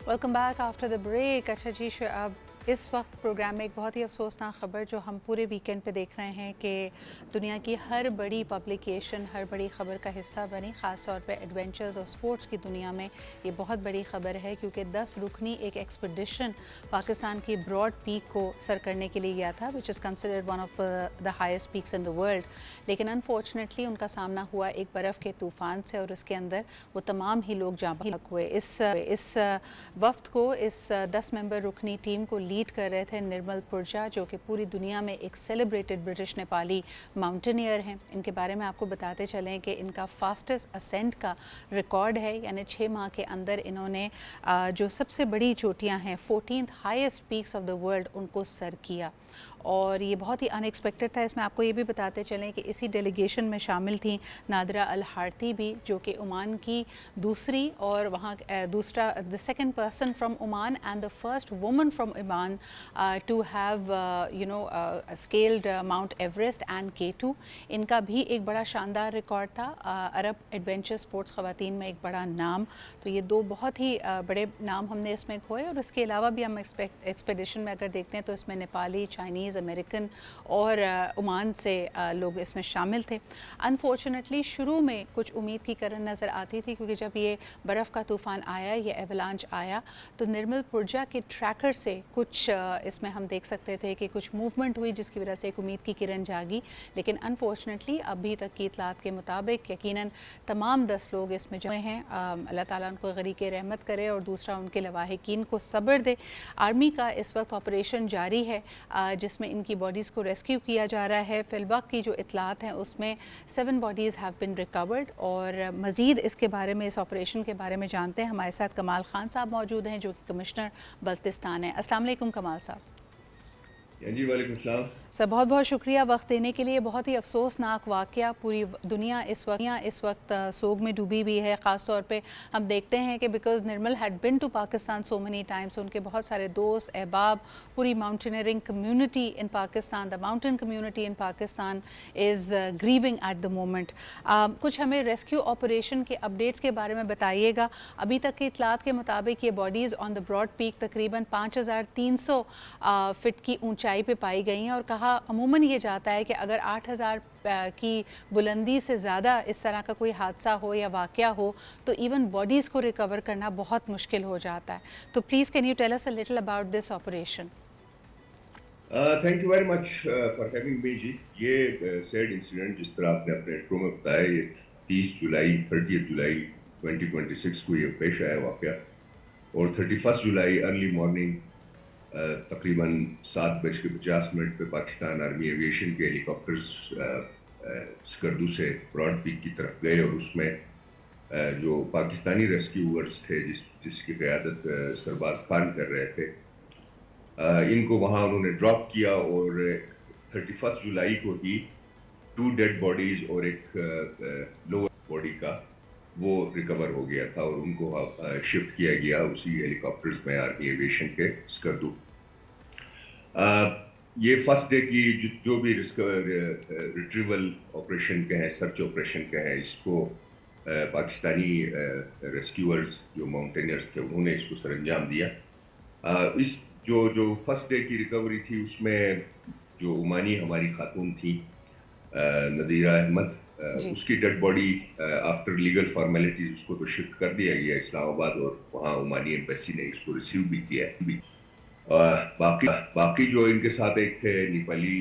Welcome back after the break. अच्छा जी, अब इस वक्त प्रोग्राम में एक बहुत ही अफसोसनाक ख़बर जो हम पूरे वीकेंड पे देख रहे हैं कि दुनिया की हर बड़ी पब्लिकेशन हर बड़ी ख़बर का हिस्सा बनी। ख़ास तौर पे एडवेंचर्स और स्पोर्ट्स की दुनिया में ये बहुत बड़ी ख़बर है, क्योंकि 10 रुकनी एक एक्सपेडिशन पाकिस्तान की ब्रॉड पीक को सर करने के लिए गया था, which is considered one of the highest peaks in the world. लेकिन अनफॉर्चुनेटली उनका सामना हुआ एक बर्फ़ के तूफ़ान से, और उसके अंदर वो तमाम ही लोग जाँ बहक हुए। इस वफ्त को, इस 10 मेंबर रुकनी टीम को लीड कर रहे थे निर्मल पुरजा, जो कि पूरी दुनिया में एक सेलिब्रेटेड ब्रिटिश नेपाली माउंटेनियर हैं। इनके बारे में आपको बताते चलें कि इनका फास्टेस्ट असेंट का रिकॉर्ड है, यानी 6 माह के अंदर इन्होंने जो सबसे बड़ी चोटियां हैं 14th highest peaks of the world उनको सर किया, और ये बहुत ही अनएक्सपेक्टेड था। इसमें आपको ये भी बताते चलें कि इसी डेलीगेशन में शामिल थी नादरा अल हारती भी, जो कि ओमान की दूसरी और वहाँ दूसरा the second person from Oman and the first woman from Oman to have scaled Mount Everest and K2। इनका भी एक बड़ा शानदार रिकॉर्ड था। अरब एडवेंचर स्पोर्ट्स ख़वातीन में एक बड़ा नाम। तो ये दो बहुत ही बड़े नाम हमने इसमें खोए, और इसके अलावा भी हम एक्सपेडिशन में अगर देखते हैं तो इसमें नेपाली, चाइनीज़, अमेरिकन और ओमान से लोग इसमें शामिल थे। अनफॉर्चुनेटली शुरू में कुछ उम्मीद की किरण नज़र आती थी, क्योंकि जब ये बर्फ़ का तूफ़ान आया, ये एवलांच आया, तो निर्मल पुरजा के ट्रैकर से कुछ इसमें हम देख सकते थे कि कुछ मूवमेंट हुई, जिसकी वजह से एक उम्मीद की किरण जागी। लेकिन अनफॉर्चुनेटली अभी तक की इतलात के मुताबिक यकीनन तमाम 10 लोग इसमें जो हैं, अल्लाह ताला उनको गरीक़े रहमत करे, और दूसरा उनके लवाहिकीन को सब्र दे। आर्मी का इस वक्त ऑपरेशन जारी है, जिसमें इनकी बॉडीज़ को रेस्क्यू किया जा रहा है। फ़िलवक्त की जो इतलात हैं उसमें 7 बॉडीज़ हैव बिन रिकवर्ड, और मज़ीद इसके बारे में, इस ऑपरेशन के बारे में जानते हैं। हमारे साथ कमाल खान साहब मौजूद हैं, जो कि कमिश्नर बल्तिस्तान हैं। अस्सलाम वालेकुम कमाल साहब। जी वालेकुम सलाम। सर, बहुत बहुत शुक्रिया वक्त देने के लिए। बहुत ही अफसोसनाक वाक़या, पूरी दुनिया इस वक्त सोग में डूबी हुई है। ख़ास तौर पे हम देखते हैं कि because Nirmal had been to Pakistan so many times, उनके बहुत सारे दोस्त, अहबाब, पूरी mountaineering community in Pakistan, the mountain community in Pakistan is grieving at the moment. कुछ हमें रेस्क्यू ऑपरेशन के अपडेट्स के बारे में बताइएगा। अभी तक की इतलात के मुताबिक ये bodies on the Broad Peak तकरीबन 5300 फ़िट की ऊंचाई पे पाई गई हैं, और कहा अमूमन ये जाता है कि अगर 8000 की बुलंदी से ज़्यादा इस तरह का कोई हादसा हो या वाक़या हो, तो इवन बॉडीज़ को रिकवर करना बहुत मुश्किल हो जाता है। तो please can you tell us a little about this operation. Thank you very much for having me ji. ये सैड इंसिडेंट जिस तरह आपने अपने इंट्रो में बताया, ये 30 जुलाई 2026 को ये पेश आया वाक़या, और 31 जुलाई अर्ली मॉर्निंग तकरीबन 7:50 पे पाकिस्तान आर्मी एविएशन के हेलीकॉप्टर्स स्कर्दू से ब्रॉड पीक की तरफ गए, और उसमें जो पाकिस्तानी रेस्क्यूअर्स थे जिसकी क़यादत सरबाज खान कर रहे थे, इनको वहाँ उन्होंने ड्रॉप किया, और 31 जुलाई को ही 2 डेड बॉडीज़ और एक लोअर बॉडी का वो रिकवर हो गया था, और उनको शिफ्ट किया गया उसी हेलीकॉप्टर्स में आर्मी एविएशन के स्कर्दू। ये फर्स्ट डे की जो भी रिट्रीवल ऑपरेशन के हैं, सर्च ऑपरेशन के हैं, इसको पाकिस्तानी रेस्क्यूअर्स जो माउंटेनियर्स थे उन्होंने इसको सरअंजाम दिया। इस जो फर्स्ट डे की रिकवरी थी, उसमें जो ओमानी हमारी खातून थी नज़ीरा अहमद, उसकी dead body after legal formalities उसको तो शिफ्ट कर दिया गया इस्लामाबाद, और वहाँ ओमानी एम्बेसी ने इसको रिसीव भी किया है। बाकी जो इनके साथ एक थे नेपाली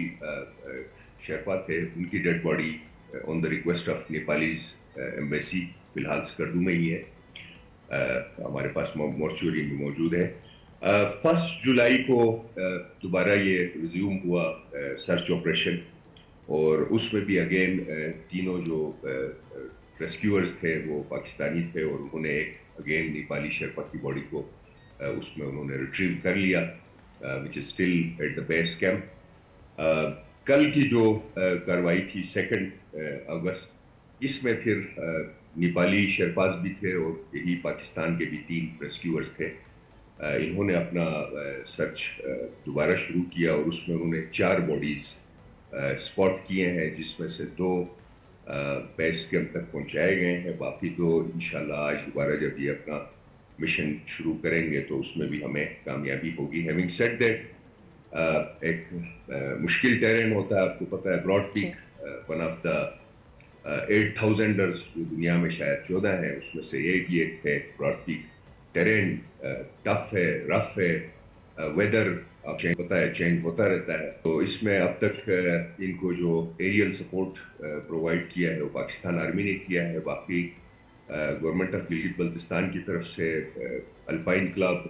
शेरपा थे, उनकी dead body on the request of Nepalese embassy फ़िलहाल स्कर्दू में ही है, हमारे पास मॉर्चुरी में मौजूद है। 1 जुलाई को दोबारा ये रिज्यूम हुआ सर्च ऑपरेशन, और उसमें भी अगेन तीनों जो रेस्क्यूअर्स थे वो पाकिस्तानी थे, और उन्होंने एक अगेन नेपाली शेरपा की बॉडी को उसमें उन्होंने रिट्रीव कर लिया, which is still at the base camp. कल की जो कार्रवाई थी 2 अगस्त, इसमें फिर नेपाली शेरपास भी थे, और यही पाकिस्तान के भी 3 रेस्क्यूअर्स थे। इन्होंने अपना सर्च दोबारा शुरू किया, और उसमें उन्होंने 4 बॉडीज़ स्पॉट किए हैं, जिसमें से 2 बेस कैंप तक पहुंचाए गए हैं। बाकी 2 इंशाल्लाह आज दोबारा जब ये अपना مشن شروع کریں گے تو اس میں بھی ہمیں کامیابی ہوگی. ہیونگ سیڈ دیٹ ایک مشکل ٹیرین ہوتا ہے, آپ کو پتہ ہے براڈ جی Peak one of the 8,000ers جو دنیا میں شاید 14 ہیں, اس میں سے یہ ایک ہے براڈ پیک. ٹیرین ٹف ہے, رف ہے, ویدر آپ پتہ ہے چینج ہوتا رہتا ہے. تو اس میں اب تک ان کو جو ایریل سپورٹ پرووائڈ کیا ہے وہ پاکستان آرمی نے کیا ہے. باقی گورنمنٹ آف گلگت بلتستان کی طرف سے الپائن کلب,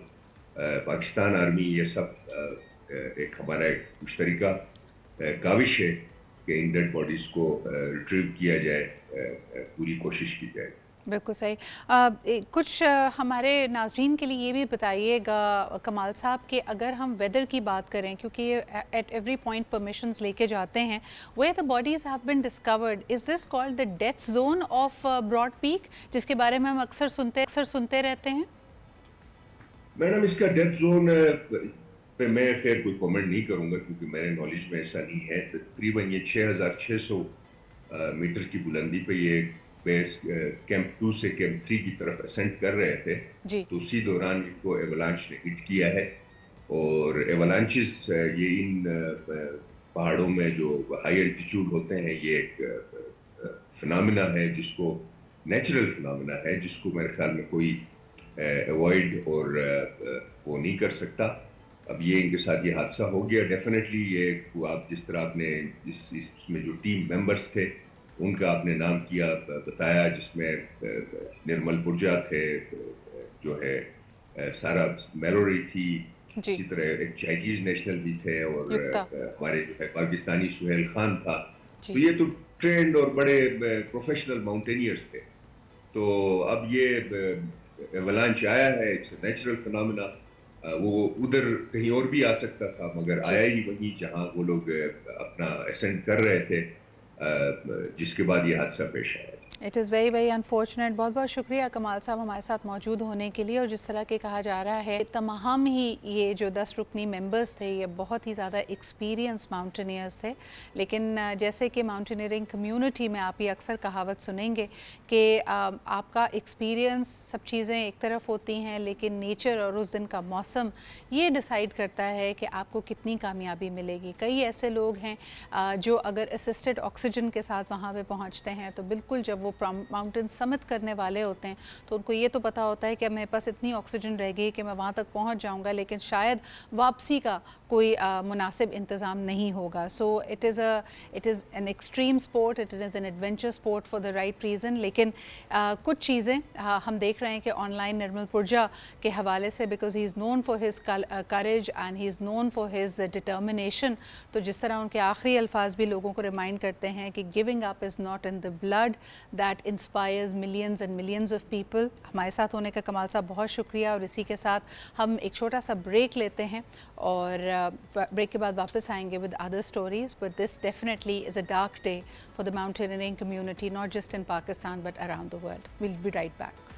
پاکستان آرمی, یہ سب ایک ہمارا ایک مشترکہ کاوش ہے کہ ان ڈیڈ باڈیز کو ریٹریو کیا جائے, پوری کوشش کی جائے. بالکل صحیح. کچھ ہمارے ناظرین کے لیے یہ بھی بتائیے گا کمال صاحب کہ اگر ہم ویدر کی بات کریں, کیونکہ یہ ایٹ ایوری پوائنٹ پرمیشنز لے کے جاتے ہیں, where the bodies have been discovered, is this called the death zone of Broad Peak, جس کے بارے میں ہم اکثر سنتے رہتے ہیں؟ میڈم اس کا ڈیتھ زون پہ میں خیر کوئی کومنٹ نہیں کروں گا کیونکہ میرے نالج میں ایسا نہیں ہے. تقریباً یہ 6,600 میٹر کی بلندی پہ یہ بیس کیمپ 2 سے کیمپ 3 کی طرف اسینڈ کر رہے تھے. جی تو اسی دوران ان کو ایولانچ نے ہٹ کیا ہے. اور ایولانچز یہ ان پہاڑوں میں جو ہائی الٹیچیوڈ ہوتے ہیں, یہ ایک فنامنا ہے جس کو نیچرل فنامنا ہے, جس کو میرے خیال میں کوئی اوائڈ اور وہ نہیں کر سکتا. اب یہ ان کے ساتھ یہ حادثہ ہو گیا. ڈیفینیٹلی یہ آپ جس طرح آپ نے اس میں جو ٹیم ممبرز تھے ان کا آپ نے نام کیا بتایا, جس میں نرمل پرجا تھے, جو ہے سارا میلوری تھی, جی اسی طرح ایک چائنیز نیشنل بھی تھے, اور یکتا ہمارے جو ہے پاکستانی سہیل خان تھا. جی تو یہ تو ٹرینڈ اور بڑے پروفیشنل ماؤنٹینئرز تھے. تو اب یہ ایولانچ آیا ہے, اٹس اے نیچرل فنامنا. وہ ادھر کہیں اور بھی آ سکتا تھا مگر آیا ہی وہیں جہاں وہ لوگ اپنا اسینڈ کر رہے تھے, جس کے بعد یہ حادثہ پیش آیا. It is very very unfortunate. بہت بہت شکریہ کمال صاحب ہمارے ساتھ موجود ہونے کے لیے. اور جس طرح کہ کہا جا رہا ہے تمام ہی یہ جو 10 رکنی ممبرز تھے یہ بہت ہی زیادہ ایکسپیرینس ماؤنٹینئرز تھے, لیکن جیسے کہ ماؤنٹینئرنگ کمیونٹی میں آپ یہ اکثر کہاوت سنیں گے کہ آپ کا ایکسپیرینس سب چیزیں ایک طرف ہوتی ہیں, لیکن نیچر اور اس دن کا موسم یہ ڈیسائیڈ کرتا ہے کہ آپ کو کتنی کامیابی ملے گی. کئی ایسے لوگ ہیں جو اگر اسسٹڈ آکسیجن کے ساتھ وہاں پہ پہنچتے ہیں تو بالکل جب وہ ماؤنٹین سمٹ کرنے والے ہوتے ہیں تو ان کو یہ تو پتہ ہوتا ہے کہ میرے پاس اتنی آکسیجن رہ گئی کہ میں وہاں تک پہنچ جاؤں گا, لیکن شاید واپسی کا کوئی مناسب انتظام نہیں ہوگا. So it is an extreme sport, it is an adventure sport for the right reason. لیکن کچھ چیزیں ہم دیکھ رہے ہیں کہ آن لائن نرمل پرجا کے حوالے سے, because he is known for his courage and he is known for his determination, تو جس طرح ان کے آخری الفاظ بھی لوگوں کو ریمائنڈ کرتے ہیں کہ giving up is not in the blood that inspires millions and millions of people. ہمارے ساتھ ہونے کا کمال صاحب بہت شکریہ. اور اسی کے ساتھ ہم ایک چھوٹا سا بریک لیتے ہیں اور بریک کے بعد واپس آئیں گے with other stories. But this definitely is a dark day for the mountaineering community, not just in Pakistan but around the world. We'll be right back.